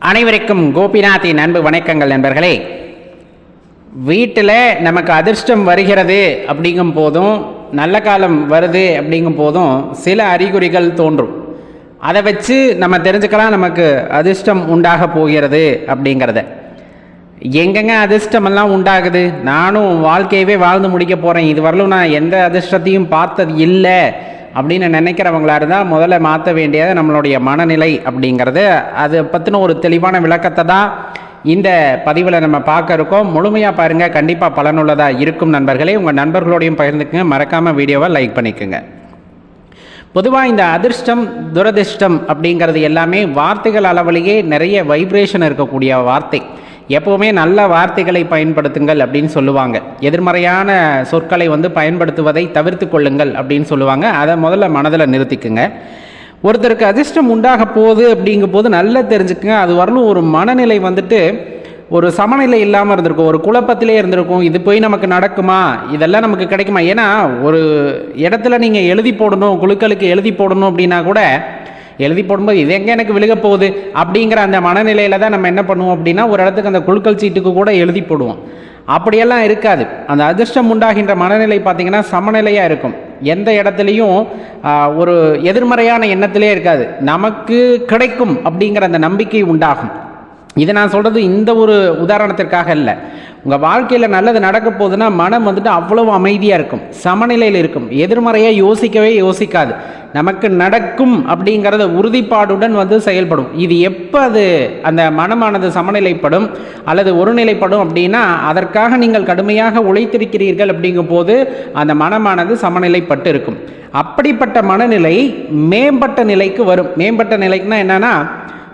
அனைவருக்கும் கோபிநாத்தின் அன்பு வணக்கங்கள் நண்பர்களே. வீட்டில் நமக்கு அதிர்ஷ்டம் வருகிறது அப்படிங்கும் போதும் நல்ல காலம் வருது அப்படிங்கும் போதும் சில அறிகுறிகள் தோன்றும். அதை வச்சு நம்ம தெரிஞ்சுக்கலாம் நமக்கு அதிர்ஷ்டம் உண்டாக போகிறது அப்படிங்கிறத. எங்கெங்க அதிர்ஷ்டமெல்லாம் உண்டாகுது? நானும் வாழ்க்கையவே வாழ்ந்து முடிக்க போகிறேன், இதுவரையிலும் நான் எந்த அதிர்ஷ்டத்தையும் பார்த்தது இல்லை அப்படின்னு நினைக்கிறவங்களா இருந்தால் முதல்ல மாற்ற வேண்டியது நம்மளுடைய மனநிலை அப்படிங்கிறது. அதை பற்றின ஒரு தெளிவான விளக்கத்தை தான் இந்த பதிவில் நம்ம பார்க்க இருக்கோம். முழுமையாக பாருங்கள், கண்டிப்பாக பலனுள்ளதாக இருக்கும் நண்பர்களே. உங்கள் நண்பர்களோடையும் பகிர்ந்துக்குங்க, மறக்காமல் வீடியோவை லைக் பண்ணிக்கோங்க. பொதுவாக இந்த அதிர்ஷ்டம் துரதிர்ஷ்டம் அப்படிங்கிறது எல்லாமே வார்த்தைகள் அளவிலேயே நிறைய வைப்ரேஷன் இருக்கக்கூடிய வார்த்தை. எப்போவுமே நல்ல வார்த்தைகளை பயன்படுத்துங்கள் அப்படின்னு சொல்லுவாங்க. எதிர்மறையான சொற்களை பயன்படுத்துவதை தவிர்த்து கொள்ளுங்கள் அப்படின்னு சொல்லுவாங்க. அதை முதல்ல மனதில் நிறுத்திக்குங்க. ஒருத்தருக்கு அதிர்ஷ்டம் உண்டாக போகுது அப்படிங்கும் போது நல்லா தெரிஞ்சுக்குங்க, அது வரணும் ஒரு மனநிலை ஒரு சமநிலை இல்லாமல் இருந்திருக்கும், ஒரு குழப்பத்திலே இருந்திருக்கும். இது போய் நமக்கு நடக்குமா, இதெல்லாம் நமக்கு கிடைக்குமா? ஏன்னா ஒரு இடத்துல நீங்கள் எழுதி போடணும், குழுக்களுக்கு எழுதி போடணும் அப்படின்னா கூட எழுதி போடும்போது இது எங்கே எனக்கு விழுக போகுது அப்படிங்கிற அந்த மனநிலையில் தான் நம்ம என்ன பண்ணுவோம் அப்படின்னா ஒரு இடத்துக்கு அந்த குழுக்கள் சீட்டுக்கு கூட எழுதி போடுவோம். அப்படியெல்லாம் இருக்காது. அந்த அதிர்ஷ்டம் உண்டாகின்ற மனநிலை பார்த்திங்கன்னா சமநிலையாக இருக்கும். எந்த இடத்துலையும் ஒரு எதிர்மறையான எண்ணத்திலே இருக்காது. நமக்கு கிடைக்கும் அப்படிங்கிற அந்த நம்பிக்கை உண்டாகும். இதை நான் சொல்கிறது இந்த ஒரு உதாரணத்திற்காக இல்லை. உங்கள் வாழ்க்கையில் நல்லது நடக்க போகுதுன்னா மனம் அவ்வளவு அமைதியாக இருக்கும், சமநிலையில் இருக்கும், எதிர்மறையாக யோசிக்கவே யோசிக்காது. நமக்கு நடக்கும் அப்படிங்கிறத உறுதிப்பாடுடன் செயல்படும். இது எப்போ அது அந்த மனமானது சமநிலைப்படும் அல்லது ஒருநிலைப்படும் அப்படின்னா அதற்காக நீங்கள் கடுமையாக உழைத்திருக்கிறீர்கள் அப்படிங்கும் போது அந்த மனமானது சமநிலைப்பட்டு இருக்கும். அப்படிப்பட்ட மனநிலை மேம்பட்ட நிலைக்கு வரும். மேம்பட்ட நிலைக்குன்னா என்னன்னா,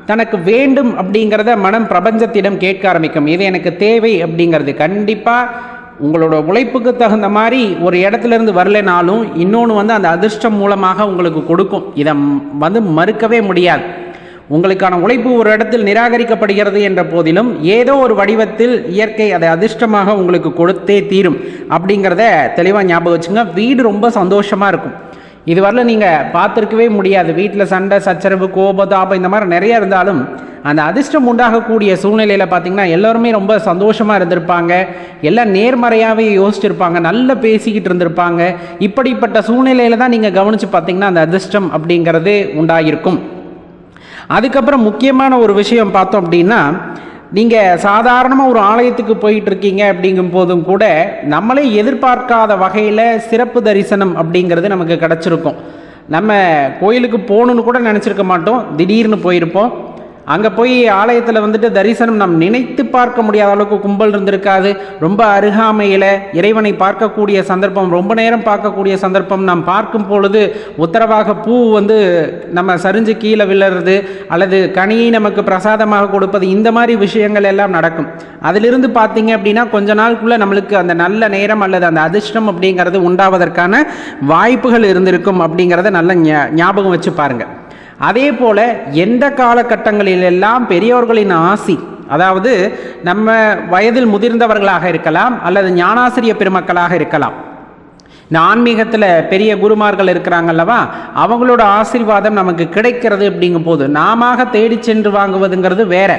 தனக்கு வேண்டும் அப்படிங்கிறத மனம் பிரபஞ்சத்திடம் கேட்க ஆரம்பிக்கும். இது எனக்கு தேவை அப்படிங்கிறது. கண்டிப்பாக உங்களோட உழைப்புக்கு தகுந்த மாதிரி ஒரு இடத்துல இருந்து வரலைனாலும் இன்னொன்று அந்த அதிர்ஷ்டம் மூலமாக உங்களுக்கு கொடுக்கும். இதை மறுக்கவே முடியாது. உங்களுக்கான உழைப்பு ஒரு இடத்தில் நிராகரிக்கப்படுகிறது என்ற போதிலும் ஏதோ ஒரு வடிவத்தில் இயற்கை அதை அதிர்ஷ்டமாக உங்களுக்கு கொடுத்தே தீரும் அப்படிங்கிறத தெளிவாக ஞாபகம் வச்சுங்க. வீடு ரொம்ப சந்தோஷமாக இருக்கும். இதுவரையில் நீங்கள் பார்த்துருக்கவே முடியாது. வீட்டில் சண்டை சச்சரவு கோபதாபம் இந்த மாதிரி நிறைய இருந்தாலும் அந்த அதிர்ஷ்டம் உண்டாகக்கூடிய சூழ்நிலையில் பார்த்திங்கன்னா எல்லோருமே ரொம்ப சந்தோஷமாக இருந்திருப்பாங்க. எல்லாம் நேர்மறையாகவே யோசிச்சிருப்பாங்க, நல்லா பேசிக்கிட்டு இருந்திருப்பாங்க. இப்படிப்பட்ட சூழ்நிலையில் தான் நீங்கள் கவனித்து பார்த்தீங்கன்னா அந்த அதிர்ஷ்டம் அப்படிங்கிறது உண்டாகிருக்கும். அதுக்கப்புறம் முக்கியமான ஒரு விஷயம் பார்த்தோம் அப்படின்னா, நீங்கள் சாதாரணமாக ஒரு ஆலயத்துக்கு போயிட்டுருக்கீங்க அப்படிங்கும் போதும் கூட நம்மளே எதிர்பார்க்காத வகையில் சிறப்பு தரிசனம் அப்படிங்கிறது நமக்கு கிடச்சிருக்கும். நம்ம கோயிலுக்கு போகணுன்னு கூட நினச்சிருக்க மாட்டோம், திடீர்னு போயிருப்போம். அங்கே போய் ஆலயத்தில் தரிசனம் நம் நினைத்து பார்க்க முடியாத அளவுக்கு கும்பல் இருந்திருக்காது. ரொம்ப அருகாமையில் இறைவனை பார்க்கக்கூடிய சந்தர்ப்பம், ரொம்ப நேரம் பார்க்கக்கூடிய சந்தர்ப்பம். நாம் பார்க்கும் பொழுது உத்தரவாக பூ நம்ம சரிஞ்சு கீழே விழுறது அல்லது கனியை நமக்கு பிரசாதமாக கொடுப்பது, இந்த மாதிரி விஷயங்கள் எல்லாம் நடக்கும். அதிலிருந்து பார்த்தீங்க அப்படின்னா கொஞ்ச நாளுக்குள்ளே நம்மளுக்கு அந்த நல்ல நேரம் அல்லது அந்த அதிர்ஷ்டம் அப்படிங்கிறது உண்டாவதற்கான வாய்ப்புகள் இருந்திருக்கும் அப்படிங்கிறத நல்ல ஞாபகம் வச்சு பாருங்கள். அதே போல் எந்த காலகட்டங்களிலெல்லாம் பெரியவர்களின் ஆசி, அதாவது நம்ம வயதில் முதிர்ந்தவர்களாக இருக்கலாம் அல்லது ஞானாசிரிய பெருமக்களாக இருக்கலாம், இந்த ஆன்மீகத்தில் பெரிய குருமார்கள் இருக்கிறாங்கல்லவா, அவங்களோட ஆசீர்வாதம் நமக்கு கிடைக்கிறது அப்படிங்கும் போது நாம தேடி சென்று வாங்குவதுங்கிறது வேற.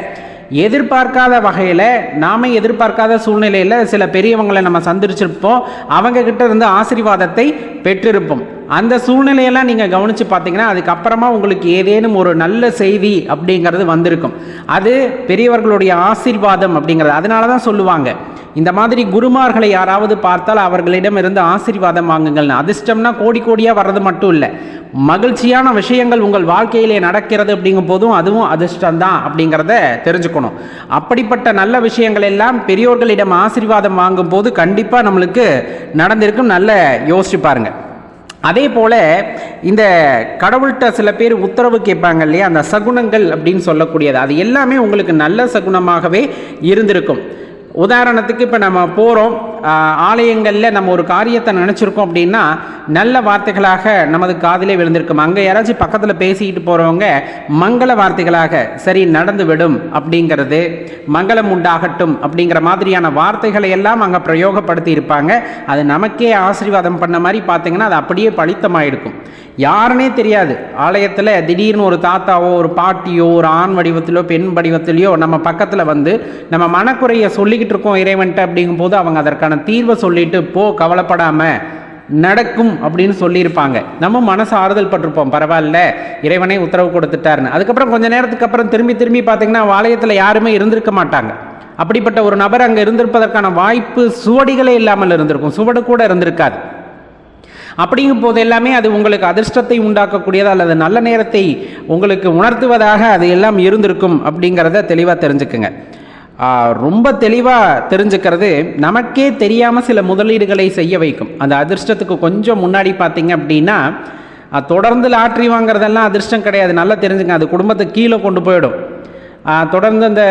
எதிர்பார்க்காத வகையில் நாம எதிர்பார்க்காத சூழ்நிலையில் சில பெரியவங்களை நம்ம சந்திச்சிருப்போம், அவங்க கிட்ட இருந்து ஆசீர்வாதத்தை பெற்றிருப்போம். அந்த சூழ்நிலையெல்லாம் நீங்கள் கவனித்து பார்த்தீங்கன்னா அதுக்கப்புறமா உங்களுக்கு ஏதேனும் ஒரு நல்ல செய்தி அப்படிங்கிறது வந்திருக்கும். அது பெரியவர்களுடைய ஆசீர்வாதம் அப்படிங்கிறது. அதனால தான் சொல்லுவாங்க, இந்த மாதிரி குருமார்களை யாராவது பார்த்தால் அவர்களிடம் இருந்து ஆசீர்வாதம் வாங்குங்கள்னு. அதிர்ஷ்டம்னா கோடி கோடியாக வர்றது மட்டும் இல்லை, மகிழ்ச்சியான விஷயங்கள் உங்கள் வாழ்க்கையிலே நடக்கிறது அப்படிங்கும் போதும் அதுவும் அதிர்ஷ்டம்தான் அப்படிங்கிறத தெரிஞ்சுக்கணும். அப்படிப்பட்ட நல்ல விஷயங்கள் எல்லாம் பெரியோர்களிடம் ஆசீர்வாதம் வாங்கும் போது கண்டிப்பாக நம்மளுக்கு நடந்திருக்கும். நல்ல யோசிச்சு பாருங்க. அதே போல் இந்த கடவுள்கிட்ட சில பேர் உத்தரவு கேட்பாங்க இல்லையா, அந்த சகுனங்கள் அப்படின்னு சொல்லக்கூடியது, அது எல்லாமே உங்களுக்கு நல்ல சகுனமாகவே இருந்திருக்கும். உதாரணத்துக்கு இப்போ நம்ம போகிறோம், ஆலயங்களில் நம்ம ஒரு காரியத்தை நினச்சிருக்கோம் அப்படின்னா நல்ல வார்த்தைகளாக நமது காதிலே விழுந்திருக்கும். அங்கே யாராச்சும் பக்கத்தில் பேசிக்கிட்டு போகிறவங்க மங்கள வார்த்தைகளாக சரி நடந்து விடும் அப்படிங்கிறது, மங்களம் உண்டாகட்டும் அப்படிங்கிற மாதிரியான வார்த்தைகளை எல்லாம் அங்கே பிரயோகப்படுத்தி இருப்பாங்க. அது நமக்கே ஆசீர்வாதம் பண்ண மாதிரி பார்த்தீங்கன்னா அது அப்படியே பலித்தமாயிருக்கும். யாருன்னே தெரியாது, ஆலயத்தில் திடீர்னு ஒரு தாத்தாவோ ஒரு பாட்டியோ ஒரு ஆண் வடிவத்திலோ பெண் வடிவத்திலையோ நம்ம பக்கத்தில் வந்து நம்ம மனக்குறையை சொல்லிக்கிட்டு இருக்கோம் இறைவன்ட்ட. அப்படிங்கும் போது அவங்க அதற்கான தீர்வை சொல்லிட்டு போ கவலைப்படாமல் நடக்கும் அப்படின்னு சொல்லியிருப்பாங்க. நம்ம மனசு ஆறுதல் பட்டிருப்போம், பரவாயில்ல இறைவனே உத்தரவு கொடுத்துட்டாருன்னு. அதுக்கப்புறம் கொஞ்ச நேரத்துக்கு அப்புறம் திரும்பி பார்த்தீங்கன்னா ஆலயத்தில் யாருமே இருந்திருக்க மாட்டாங்க. அப்படிப்பட்ட ஒரு நபர் அங்கே இருந்திருப்பதற்கான வாய்ப்பு சுவடிகளே இல்லாமல் இருந்திருக்கும், சுவடு கூட இருந்திருக்காது. அப்படிங்கும் போது எல்லாமே அது உங்களுக்கு அதிர்ஷ்டத்தை உண்டாக்கக்கூடியதா அல்லது நல்ல நேரத்தை உங்களுக்கு உணர்த்துவதாக அது எல்லாம் இருந்திருக்கும் அப்படிங்கிறத தெளிவாக தெரிஞ்சுக்குங்க. ரொம்ப தெளிவாக தெரிஞ்சுக்கிறது, நமக்கே தெரியாமல் சில முதலீடுகளை செய்ய வைக்கும். அந்த அதிர்ஷ்டத்துக்கு கொஞ்சம் முன்னாடி பார்த்தீங்க அப்படின்னா தொடர்ந்து லாட்ரி வாங்குறதெல்லாம் அதிர்ஷ்டம் கிடையாது, நல்லா தெரிஞ்சுங்க. அது குடும்பத்தை கீழே கொண்டு போயிடும். தொடர்ந்து அந்த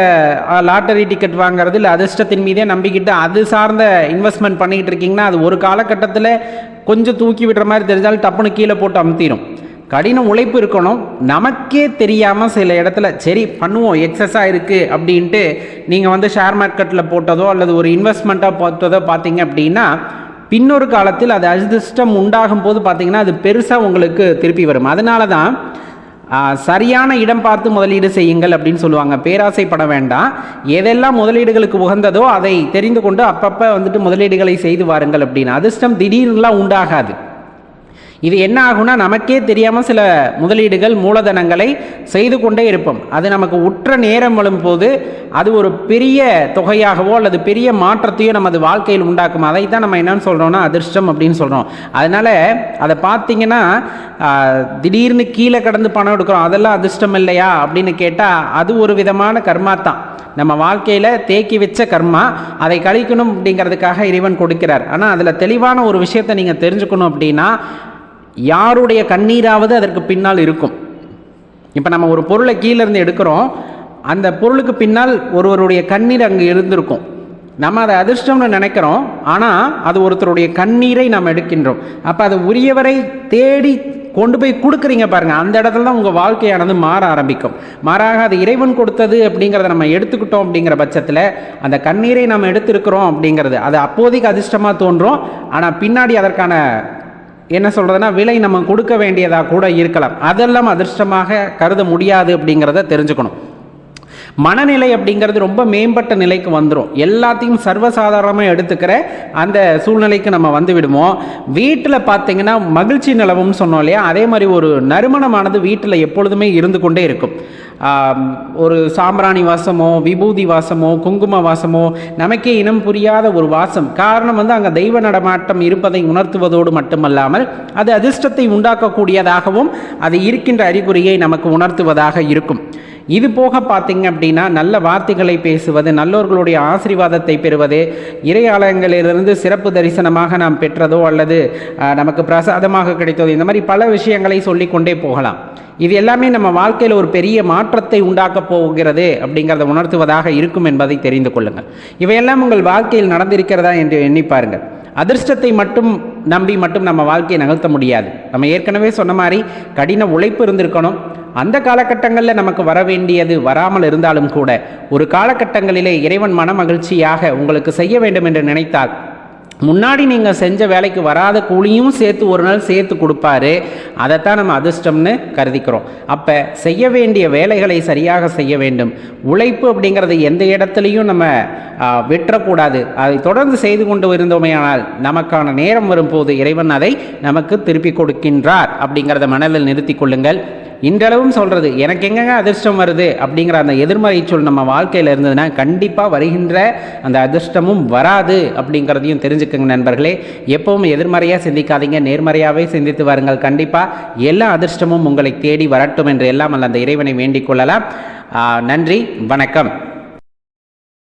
லாட்டரி டிக்கெட் வாங்குறது இல்லை அதிர்ஷ்டத்தின் மீதே நம்பிக்கிட்டு அது சார்ந்த இன்வெஸ்ட்மெண்ட் பண்ணிக்கிட்டு இருக்கீங்கன்னா அது ஒரு காலகட்டத்தில் கொஞ்சம் தூக்கி விடுற மாதிரி தெரிஞ்சாலும் டப்புன்னு கீழே போட்டு அமுத்திடும். கடின உழைப்பு இருக்கணும். நமக்கே தெரியாமல் சில இடத்துல சரி பண்ணுவோம் எக்ஸஸாக இருக்குது அப்படின்ட்டு நீங்கள் வந்து ஷேர் மார்க்கெட்டில் போட்டதோ அல்லது ஒரு இன்வெஸ்ட்மெண்ட்டாக போட்டதோ பார்த்தீங்க அப்படின்னா பின்னொரு காலத்தில் அது அதிர்ஷ்டம் உண்டாகும் போது பார்த்தீங்கன்னா அது பெருசாக உங்களுக்கு திருப்பி வரும். அதனால தான் சரியான இடம் பார்த்து முதலீடு செய்யுங்கள் அப்படின்னு சொல்லுவாங்க. பேராசைப்பட வேண்டாம். எதெல்லாம் முதலீடுகளுக்கு உகந்ததோ அதை தெரிந்து கொண்டு அப்பப்போ வந்துட்டு முதலீடுகளை செய்து வாருங்கள் அப்படின்னு. அதிர்ஷ்டம் திடீர்னுலாம் உண்டாகாது. இது என்ன ஆகும்னா நமக்கே தெரியாமல் சில முதலீடுகள் மூலதனங்களை செய்து கொண்டே இருப்போம். அது நமக்கு உற்ற நேரம் வரும்போது அது ஒரு பெரிய தொகையாகவோ அல்லது பெரிய மாற்றத்தையோ நமது வாழ்க்கையில் உண்டாக்கும். அதை தான் நம்ம என்னன்னு சொல்கிறோம்னா அதிர்ஷ்டம் அப்படின்னு சொல்கிறோம். அதனால் அதை பார்த்தீங்கன்னா திடீர்னு கீழே கடந்து பணம் எடுக்கிறோம், அதெல்லாம் அதிர்ஷ்டம் இல்லையா அப்படின்னு கேட்டால் அது ஒரு விதமான கர்மா தான். நம்ம வாழ்க்கையில் தேக்கி வச்ச கர்மா, அதை கழிக்கணும் அப்படிங்கிறதுக்காக இறைவன் கொடுக்கிறார். ஆனால் அதில் தெளிவான ஒரு விஷயத்தை நீங்கள் தெரிஞ்சுக்கணும் அப்படின்னா யாருடைய கண்ணீராவது அதற்கு பின்னால் இருக்கும். இப்போ நம்ம ஒரு பொருளை கீழேருந்து எடுக்கிறோம், அந்த பொருளுக்கு பின்னால் ஒருவருடைய கண்ணீர் அங்கே இருந்திருக்கும். நம்ம அதை அதிர்ஷ்டம்னு நினைக்கிறோம், ஆனால் அது ஒருத்தருடைய கண்ணீரை நாம் எடுக்கின்றோம். அப்போ அதை உரியவரை தேடி கொண்டு போய் கொடுக்குறீங்க பாருங்கள், அந்த இடத்துல தான் உங்கள் வாழ்க்கையானது மாற ஆரம்பிக்கும். மாறாக அது இறைவன் கொடுத்தது அப்படிங்கிறத நம்ம எடுத்துக்கிட்டோம் அப்படிங்கிற பட்சத்தில் அந்த கண்ணீரை நம்ம எடுத்திருக்கிறோம் அப்படிங்கிறது அது அப்போதைக்கு அதிர்ஷ்டமாக தோன்றும். ஆனால் பின்னாடி அதற்கான என்ன சொல்கிறதுனா விலை நம்ம கொடுக்க வேண்டியதாக கூட இருக்கலாம். அதெல்லாம் அதிர்ஷ்டமாக கருத முடியாது அப்படிங்கிறத தெரிஞ்சுக்கணும். மனநிலை அப்படிங்கிறது ரொம்ப மேம்பட்ட நிலைக்கு வந்துடும். எல்லாத்தையும் சர்வசாதாரணமாக எடுத்துக்கிற அந்த சூழ்நிலைக்கு நம்ம வந்து விடுவோம். வீட்டில் பார்த்தீங்கன்னா மகிழ்ச்சி நிலவும்னு சொன்னோம் இல்லையா, அதே மாதிரி ஒரு நறுமணமானது வீட்டில் எப்பொழுதுமே இருந்து கொண்டே இருக்கும். ஒரு சாம்பிராணி வாசமோ விபூதி வாசமோ குங்கும வாசமோ நமக்கே இனம் புரியாத ஒரு வாசம். காரணம் வந்து அங்கே தெய்வ நடமாட்டம் இருப்பதை உணர்த்துவதோடு மட்டுமல்லாமல் அது அதிர்ஷ்டத்தை உண்டாக்கக்கூடியதாகவும் அது இருக்கின்ற அறிகுறியை நமக்கு உணர்த்துவதாக இருக்கும். இது போக பார்த்தீங்க அப்படின்னா நல்ல வார்த்தைகளை பேசுவது, நல்லோர்களுடைய ஆசீர்வாதத்தை பெறுவது, இறை ஆலயங்களிலிருந்து சிறப்பு தரிசனமாக நாம் பெற்றதோ அல்லது நமக்கு பிரசாதமாக கிடைத்ததோ, இந்த மாதிரி பல விஷயங்களை சொல்லிக்கொண்டே போகலாம். இது எல்லாமே நம்ம வாழ்க்கையில் ஒரு பெரிய மாற்றத்தை உண்டாக்கப் போகிறது அப்படிங்கிறத உணர்த்துவதாக இருக்கும் என்பதை தெரிந்து கொள்ளுங்கள். இவையெல்லாம் உங்கள் வாழ்க்கையில் நடந்திருக்கிறதா என்று எண்ணி பாருங்கள். அதிர்ஷ்டத்தை மட்டும் நம்பி மட்டும் நம்ம வாழ்க்கையை நகர்த்த முடியாது. நம்ம ஏற்கனவே சொன்ன மாதிரி கடின உழைப்பு இருந்திருக்கணும். அந்த காலகட்டங்களில் நமக்கு வர வேண்டியது வராமல் இருந்தாலும் கூட ஒரு காலகட்டங்களிலே இறைவன் மன மகிழ்ச்சியாக உங்களுக்கு செய்ய வேண்டும் என்று நினைத்தால் முன்னாடி நீங்கள் செஞ்ச வேலைக்கு வராத கூலியும் சேர்த்து ஒரு நாள் சேர்த்து கொடுப்பாரு. அதைத்தான் நம்ம அதிர்ஷ்டம்னு கருதிக்கிறோம். அப்போ செய்ய வேண்டிய வேலைகளை சரியாக செய்ய வேண்டும். உழைப்பு அப்படிங்கிறது எந்த இடத்துலையும் நம்ம விட்டுறக்கூடாது. அதை தொடர்ந்து செய்து கொண்டு இருந்தோமேயானால் நமக்கான நேரம் வரும்போது இறைவன் அதை நமக்கு திருப்பி கொடுக்கின்றார் அப்படிங்கிறத மனதில் நிறுத்தி கொள்ளுங்கள். இன்றளவும் சொல்கிறது எனக்கு எங்கெங்க அதிர்ஷ்டம் வருது அப்படிங்கிற அந்த எதிர்மறை சொல் நம்ம வாழ்க்கையில் இருந்ததுன்னா கண்டிப்பாக வருகின்ற அந்த அதிர்ஷ்டமும் வராது அப்படிங்கிறதையும் தெரிஞ்சுக்கங்க நண்பர்களே. எப்பவும் எதிர்மறையாக சிந்திக்காதீங்க, நேர்மறையாகவே சிந்தித்து வாருங்கள். கண்டிப்பாக எல்லா அதிர்ஷ்டமும் உங்களை தேடி வரட்டும் என்று எல்லாம் அந்த இறைவனை வேண்டிக் கொள்ளலாம். நன்றி, வணக்கம்.